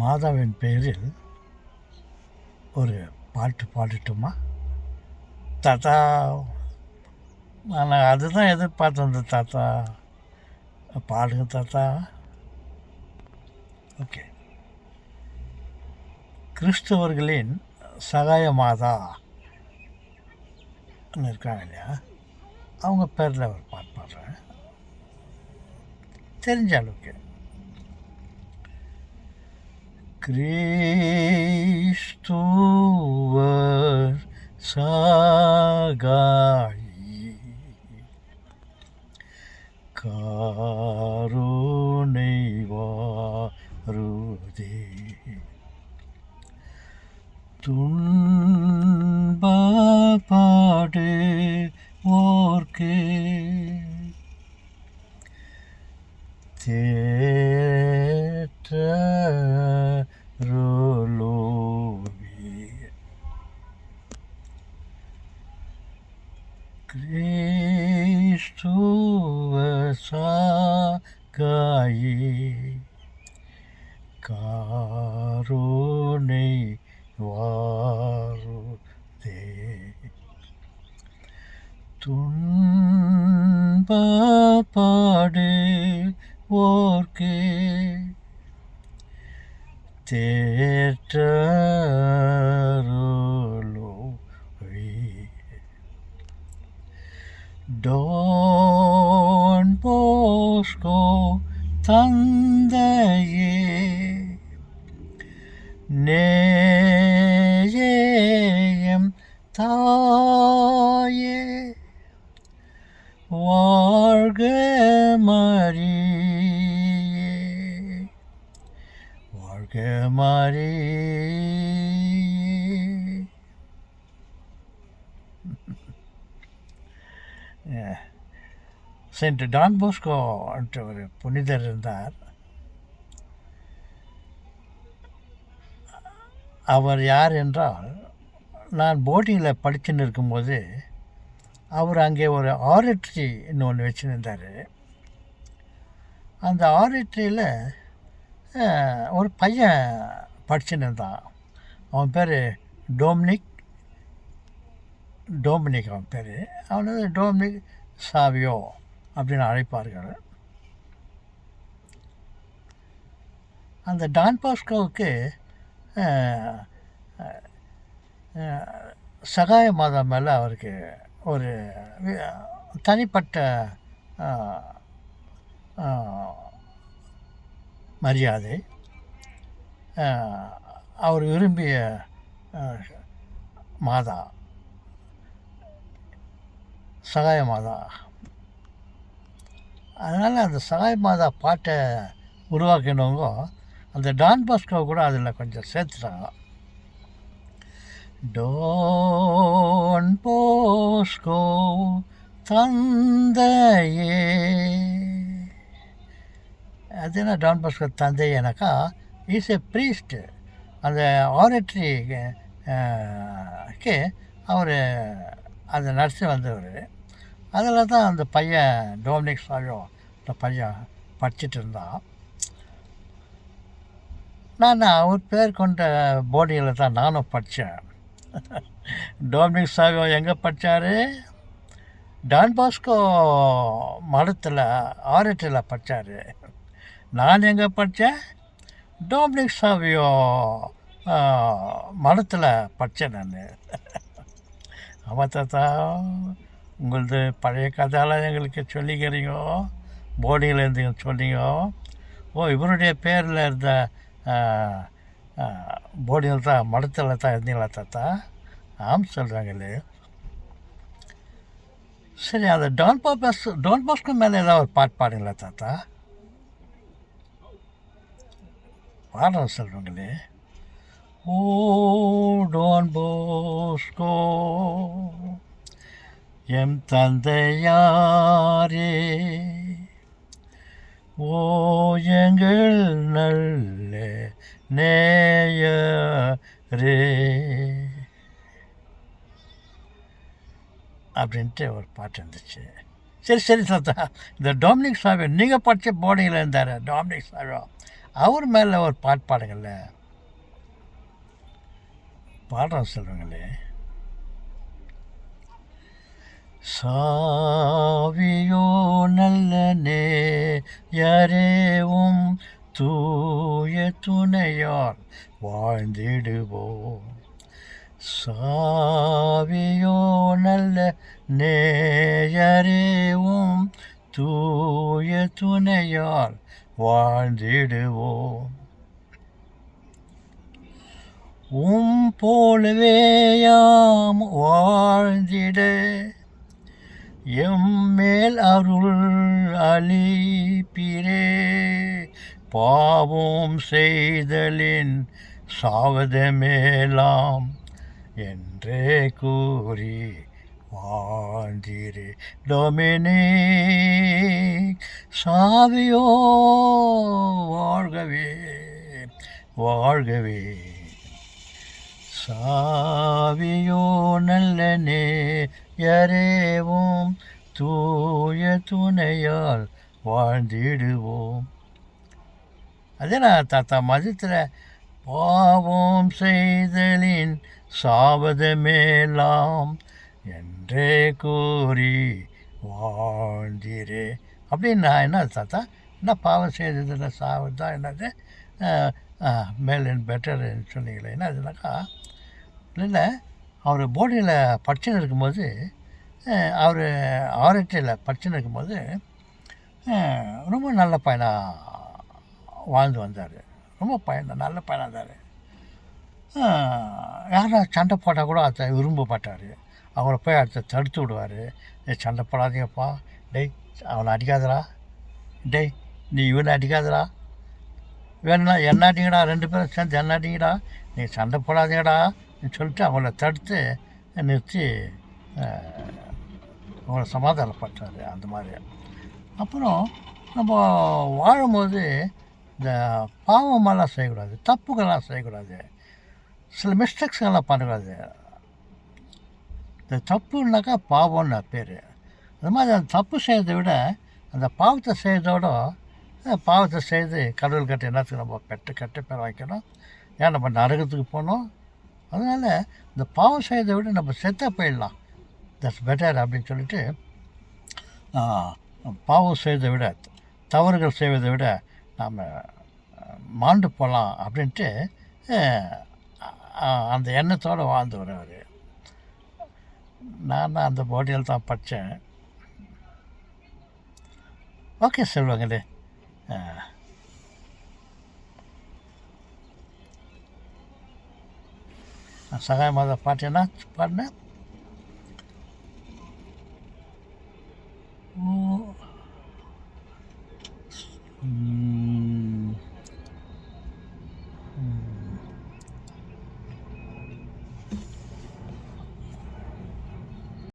மாதாவின் பெயரில் ஒரு பாட்டு பாடட்டுமா? தாத்தா, நான் அதுதான் எதிர்பார்த்தேன் தாத்தா. பாடுங்க தாத்தா. ஓகே. கிறிஸ்தவர்களின் சகாய மாதா இருக்காங்க இல்லையா, அவங்க பேரில் ஒரு பாட்டு பாடுறேன், தெரிஞ்ச அளவுக்கு. கிறிஸ்துவர் சகாயி கருணை வாருதே, துன்பப்படுவோர்க்கு கிறிஸ்துவ சகாயி கருணை வாருதே, துன்பப்படுவோர்க்கு தேற்றருளுவி. டான் போஸ்கோ தந்தையே, நேயம் தாயே, வாழ்க மரியே, வாழ்க மரியே. சென்ட் டான் போஸ்கோ என்ற ஒரு புனிதர் இருந்தார். அவர் யார் என்றால், நான் போர்டிங்கில் படிச்சுன்னு இருக்கும்போது அவர் அங்கே ஒரு ஆரிட்ரி ஒன்று வச்சுருந்தார். அந்த ஆரிட்ரியில் ஒரு பையன் படிச்சுன்னு இருந்தான். அவன் பேர் டோமினிக் அவன் பேர். அவன் வந்து டோமினிக் சாவியோ அப்படின்னு அழைப்பார்கள். அந்த டான் பாஸ்கோவுக்கு சகாய மாதா மேலே அவருக்கு ஒரு தனிப்பட்ட மரியாதை. அவர் விரும்பிய மாதா சகாய மாதா. அதனால் அந்த சகாய மாதா பாட்டை உருவாக்கினவங்க அந்த டான் பாஸ்கோ கூட அதில் கொஞ்சம் சேர்த்துட்டாங்க. டான் போஸ்கோ தந்தையே, அது என்ன டான் பாஸ்கோ தந்தையனாக்கா, இஸ் எ ப்ரீஸ்ட்டு. அந்த ஆரிட்ரிக்கு அவர் அதை நடத்தி வந்தவர். அதில் தான் அந்த பையன் டோமினிக் சாவியோ அந்த பையன் படிச்சுட்டு இருந்தான். நான் அவர் பேர் கொண்ட போர்டிங்கில் தான் நானும் படித்தேன். டோமினிக் சாவியோ எங்கே படித்தார்? டான் பாஸ்கோ மடத்தில் ஆரிட்ரியில் படித்தார். நான் எங்கே படித்தேன்? டோமினிக் சாவியோ மடத்தில் படித்தேன் நான். ஆமாம் தாத்தா, உங்களது பழைய கதையெல்லாம் எங்களுக்கு சொல்லிக்கிறீங்க, போர்டிங்கில் இருந்து சொன்னீங்க. ஓ, இவருடைய பேரில் இருந்த போர்டிங்கில் தான் மடத்தில் தான் இருந்தீங்களா தாத்தா? ஆம் சொல்கிறாங்களே. சரி, அந்த டான் பாஸ்கோ மேலே ஏதாவது ஒரு பாட்டு பாடுங்களா தாத்தா? பாடுற சொல்கிறாங்களே. ஓ டான் போஸ்கோ எம் தந்தையாரே, ஓ எங்கள் நல்ல நேயரே அப்படின்ட்டு ஒரு பாட்டு இருந்துச்சு. சரி தாத்தா, இந்த டோமினிக் சாவியோ நீங்கள் படித்த போர்டிங்கில் இருந்தார். டோமினிக் சாவியோ அவர் மேலே ஒரு பாட்டு பாடுங்கள்ல. பாடுறோம் செல்வங்களே. சாவியோ நல்ல நேயரேவும் தூய துணையார் வாழ்ந்திடுவோம். சாவியோ நல்ல நேயரேவும் தூய துணையார் வாழ்ந்திடுவோம். போலவே யாம் வாழ்ந்திட எம்மேல் அருள் அளிப்பீரே. பாவம் செய்தலின் சாவதமேலாம் என்றே கூறி வாழ்ந்திரே. டொமினிக் சாவியோ வாழ்கவே வாழ்கவே. சாவியோ நல்ல நேயரேவும் தூய துணையால் வாழ்ந்திடுவோம். அதே நான் தாத்தா மதத்தில் பாவம் செய்தலின் சாவதமேலாம் என்றே கூறி வாழ்ந்திரே அப்படின்னு. நான் என்ன தாத்தா என்ன பாவம் செய்ததில் சாவதா என்னது மேல் அண்ட் பெட்டர்ன்னு சொன்னீங்களே, என்ன அதுனாக்கா இல்லை அவர் போர்டில் படிச்சுன்னு இருக்கும்போது, அவர் ஆர்ஐடியில் படிச்சுன்னு இருக்கும்போது ரொம்ப நல்ல பையனாக வாழ்ந்து வந்தார். ரொம்ப நல்ல பையனாக இருந்தார். யாரா சண்டை போட்டால் கூட அதை விரும்ப மாட்டார். அவங்கள போய் அடுத்த தடுத்து விடுவார். சண்டை போடாதீங்கப்பா, டேய் அவனை அடிக்காதடா, டேய் நீ இவனை அடிக்காதடா, வேணும்னா என்ன அடிங்கடா, 2 பேரும் சேர்ந்து என்ன அடிங்கடா, நீ சண்டை போடாதீங்கடா சொல்லிட்டு அவங்கள தடுத்து நிறுத்தி அவங்கள சமாதானப்படுத்துறாரு. அந்த மாதிரி. அப்புறம் நம்ம வாழும்போது இந்த பாவமெல்லாம் செய்யக்கூடாது, தப்புகள்லாம் செய்யக்கூடாது, சில மிஸ்டேக்ஸ்கள்லாம் பண்ணக்கூடாது. இந்த தப்புன்னாக்கா பாவம்னு பேர். அது மாதிரி அந்த தப்பு செய்கிறத விட அந்த பாவத்தை செய்கிறதோட பாவத்தை செய்து கடவுள்கிட்ட என்னத்துக்கு நம்ம கெட்ட பேர் வைக்கணும், ஏன் நம்ம நரகத்துக்கு போகணும். அதனால் இந்த பாவம் செய்கிறத விட நம்ம செத்தா போயிடலாம், தட்ஸ் பெட்டர் அப்படின்னு சொல்லிட்டு பாவம் செய்வதை விட தவறுகள் செய்வதை விட நாம் மாண்டு போகலாம் அப்படின்ட்டு அந்த எண்ணத்தோடு வாழ்ந்து வர்றார். நான் அந்த போர்டில் தான் படித்தேன். ஓகே செல்வங்களே, சகாய மாதா பாட்டு என்ன பாடினேன்.